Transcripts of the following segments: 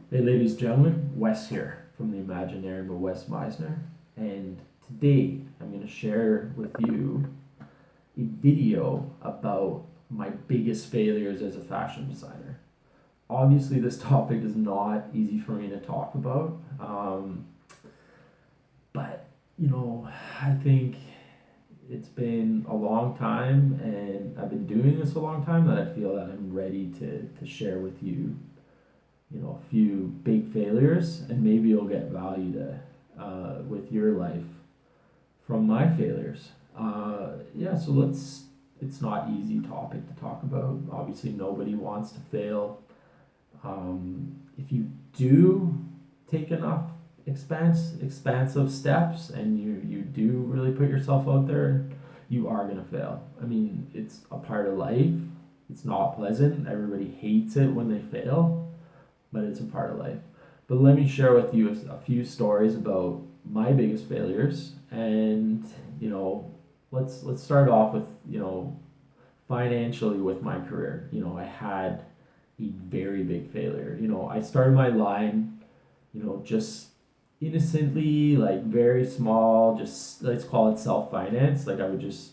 Hey, ladies and gentlemen, Wes here from the Imaginary by MiSENER, and today I'm going to share with you a video about my biggest failures as a fashion designer. Obviously, this topic is not easy for me to talk about, but I think it's been a long time, and I've been doing this a long time that I feel that I'm ready to share with you a few big failures, and maybe you'll get value with your life from my failures. Yeah, so let's. It's not easy topic to talk about. Obviously, nobody wants to fail. If you do take enough expansive steps, and you do really put yourself out there, you are gonna fail. I mean, it's a part of life. It's not pleasant. Everybody hates it when they fail, but it's a part of life. But let me share with you a few stories about my biggest failures, and you know, let's start off with financially with my career. I had a very big failure. I started my line, just innocently, like very small, just let's call it self finance. Like I would just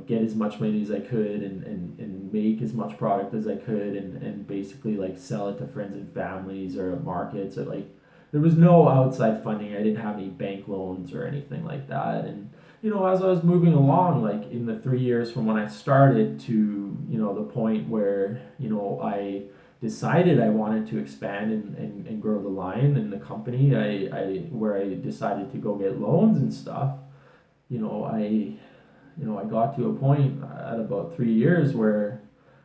get as much money as I could, and make as much product as I could, and basically like sell it to friends and families or at markets, or like there was no outside funding. I didn't have any bank loans or anything like that. And as I was moving along, like in the 3 years from when I started to the point where I decided I wanted to expand and grow the line and the company, where I decided to go get loans and stuff. you know I I got to a point at about 3 years where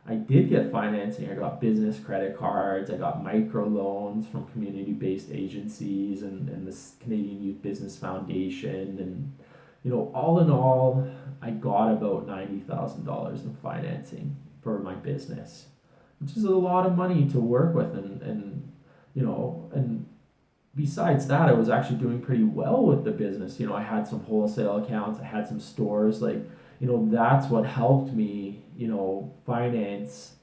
I did get financing. I got business credit cards. I got micro loans from community-based agencies and the Canadian Youth Business Foundation. And, all in all, I got about $90,000 in financing for my business, which is a lot of money to work with. And besides that, I was actually doing pretty well with the business. I had some wholesale accounts, I had some stores. Like, that's what helped me, finance,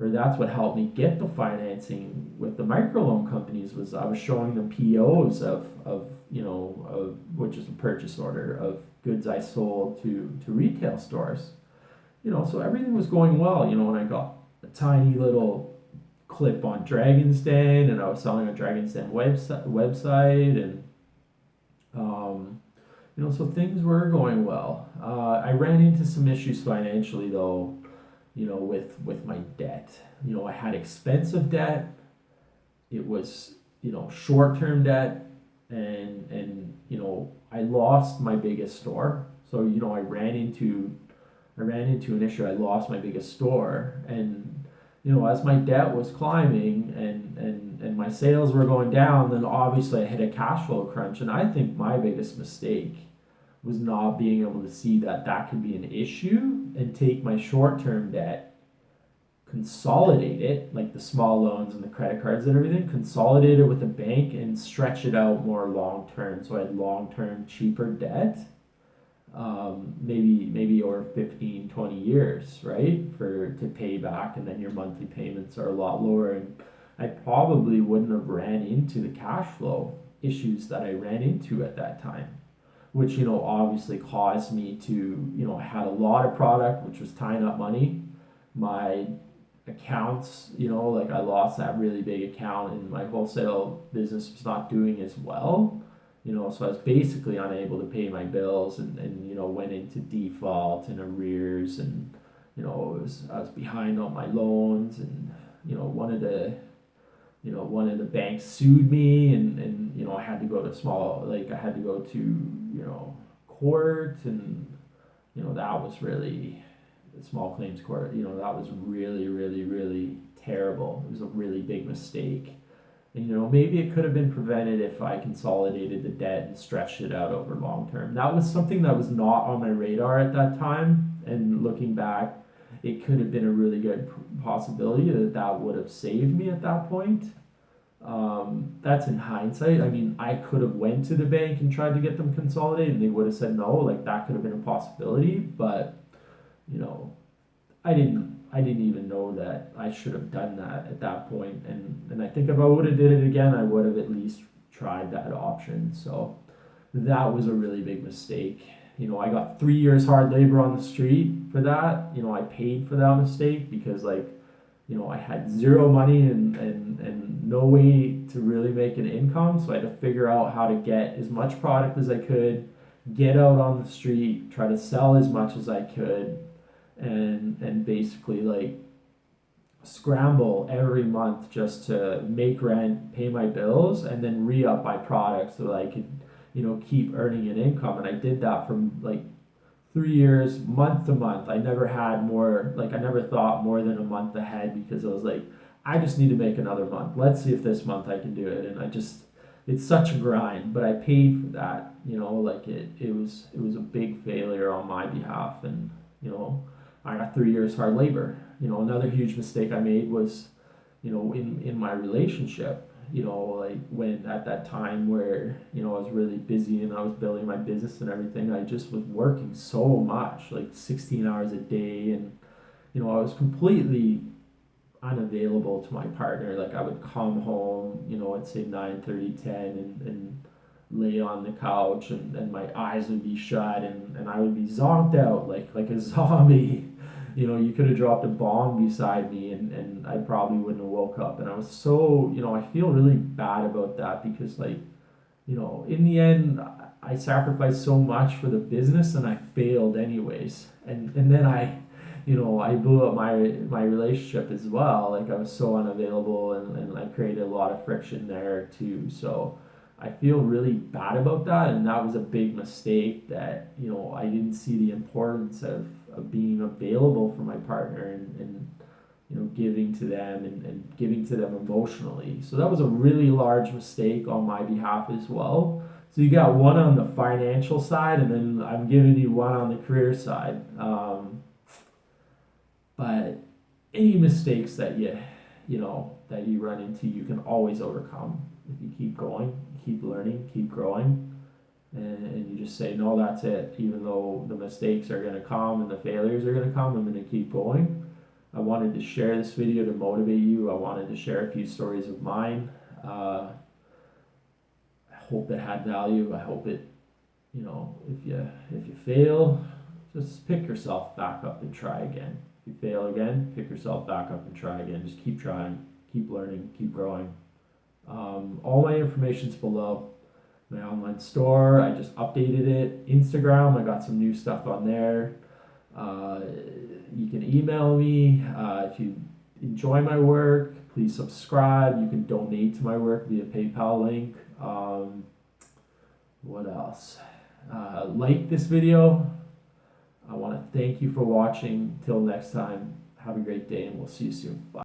or that's what helped me get the financing with the microloan companies, was I was showing them POs of which is a purchase order of goods I sold to retail stores. So everything was going well. When I got a tiny little clip on Dragon's Den, and I was selling a Dragon's Den website, and so things were going well. I ran into some issues financially though, with my debt. I had expensive debt. It was short term debt, and I lost my biggest store. So I ran into an issue. I lost my biggest store, and as my debt was climbing, and my sales were going down, then obviously I hit a cash flow crunch. And I think my biggest mistake was not being able to see that that could be an issue and take my short term debt, consolidate it, like the small loans and the credit cards and everything, consolidate it with the bank and stretch it out more long term. So I had long term cheaper debt, maybe over 15, 20 years, right, for to pay back, and then your monthly payments are a lot lower. And I probably wouldn't have ran into the cash flow issues that I ran into at that time, which obviously caused me to, I had a lot of product which was tying up money. My accounts, like I lost that really big account, and my wholesale business was not doing as well. So I was basically unable to pay my bills, and went into default and arrears. And I was behind on my loans. And one of the banks sued me, and I had to go to court. And that was really, small claims court, that was really, really, really terrible. It was a really big mistake. And maybe it could have been prevented if I consolidated the debt and stretched it out over long term. That was something that was not on my radar at that time. And looking back, it could have been a really good possibility that would have saved me at that point. That's in hindsight. I mean, I could have went to the bank and tried to get them consolidated, and they would have said no. Like that could have been a possibility, but you know, I didn't. I didn't even know that I should have done that at that point. And I think if I would have did it again, I would have at least tried that option. So that was a really big mistake. I got 3 years hard labor on the street for that. I paid for that mistake because like, I had zero money and no way to really make an income. So I had to figure out how to get as much product as I could, get out on the street, try to sell as much as I could, and basically like scramble every month just to make rent, pay my bills, and then re-up my product so that I could, keep earning an income. And I did that for like 3 years, month to month. I never had more, like, I never thought more than a month ahead because I was like, I just need to make another month. Let's see if this month I can do it. And it's such a grind, but I paid for that, like it was a big failure on my behalf. And, I got 3 years hard labor. Another huge mistake I made was, in my relationship, like when at that time where, I was really busy and I was building my business and everything, I just was working so much, like 16 hours a day. And, I was completely unavailable to my partner. Like I would come home, at say 9:30, 10, and lay on the couch, and my eyes would be shut, and I would be zonked out like a zombie. You could have dropped a bomb beside me, and I probably wouldn't have woke up. And I was so, I feel really bad about that because like, in the end, I sacrificed so much for the business and I failed anyways. And then I blew up my relationship as well. Like I was so unavailable, and I created a lot of friction there too. So I feel really bad about that, and that was a big mistake that, I didn't see the importance of being available for my partner, and giving to them, and giving to them emotionally. So that was a really large mistake on my behalf as well. So you got one on the financial side, and then I'm giving you one on the career side. But any mistakes that you run into, you can always overcome if you keep going, keep learning, keep growing, and you just say, no, that's it. Even though the mistakes are going to come and the failures are going to come, I'm going to keep going. I wanted to share this video to motivate you. I wanted to share a few stories of mine. I hope it had value. I hope it, if you fail, just pick yourself back up and try again. If you fail again, pick yourself back up and try again. Just keep trying, keep learning, keep growing. All my information's below. My online store, I just updated it. Instagram, I got some new stuff on there. You can email me if you enjoy my work. Please subscribe. You can donate to my work via PayPal link. What else? Like this video. I want to thank you for watching. Till next time, have a great day, and we'll see you soon. Bye.